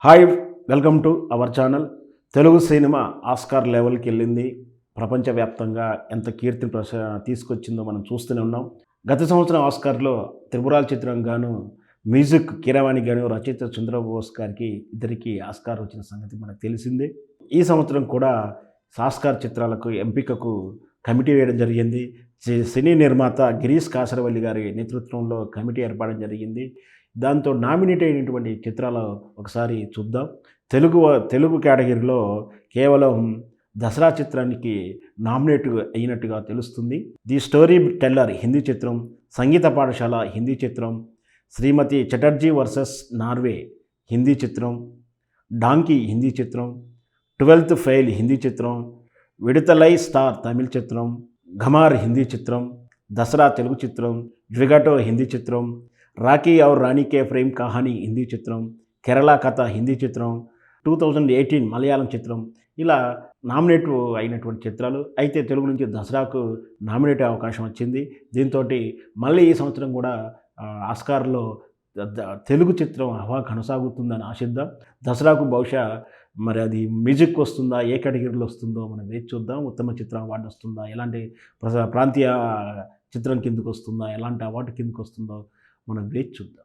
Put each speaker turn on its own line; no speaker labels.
Hi, welcome to our channel. Telugu cinema Oscar లెవెల్‌కి వెళ్ళింది. ప్రపంచవ్యాప్తంగా ఎంత కీర్తిని తీసుకొచ్చిందో మనం చూస్తూనే ఉన్నాం. గత సంవత్సరం ఆస్కార్‌లో 'త్రిపురాల్' చిత్రం గాను, మ్యూజిక్ కీరవాణి గాను, రచయిత చంద్రబోస్ గారికి ఇద్దరికీ ఆస్కార్ వచ్చిన సంగతి మనకు తెలిసిందే. ఈ సంవత్సరం కూడా ఆస్కార్ చిత్రాలకు ఎంపికకు కమిటీ వేయడం జరిగింది. సినీ నిర్మాత గిరీష్ కాసరవల్లి గారి నేతృత్వంలో కమిటీ ఏర్పడడం జరిగింది. దాంతో నామినేట్ అయినటువంటి చిత్రాలు ఒకసారి చూద్దాం. తెలుగు కేటగిరీలో కేవలం 'దసరా' చిత్రానికి నామినేట్ అయినట్టుగా తెలుస్తుంది. 'ది స్టోరీ టెల్లర్' హిందీ చిత్రం, 'సంగీత పాఠశాల' హిందీ చిత్రం, 'శ్రీమతి చటర్జీ వర్సెస్ నార్వే' హిందీ చిత్రం, 'డాంకీ' హిందీ చిత్రం, 12th ఫెయిల్ హిందీ చిత్రం, 'విడుదలై స్టార్' తమిళ్ చిత్రం, 'ఘమార్' హిందీ చిత్రం, 'దసరా' తెలుగు చిత్రం, 'జ్విగటో' హిందీ చిత్రం, 'రాకీ ఔర్ రానీ కే ప్రేమ్ కహానీ' హిందీ చిత్రం, 'కేరళ కథ' హిందీ చిత్రం, 2018 మలయాళం చిత్రం, ఇలా నామినేట్ అయినటువంటి చిత్రాలు. అయితే తెలుగు నుంచి 'దసరా'కు నామినేట్ అయ్యే అవకాశం వచ్చింది. దీంతోటి మళ్ళీ ఈ సంవత్సరం కూడా ఆస్కార్‌లో తెలుగు చిత్రం హవా కొనసాగుతుందని ఆశిద్దాం. 'దసరా'కు బహుశా మరి అది మ్యూజిక్ వస్తుందా? ఏ కేటగిరీలో వస్తుందో మనం వేచి చూద్దాం. ఉత్తమ చిత్రం అవార్డు వస్తుందా? ఎలాంటి ప్రాంతీయ చిత్రం కిందకొస్తుందా? ఎలాంటి అవార్డు కిందకొస్తుందో మనం వేచి చూద్దాం.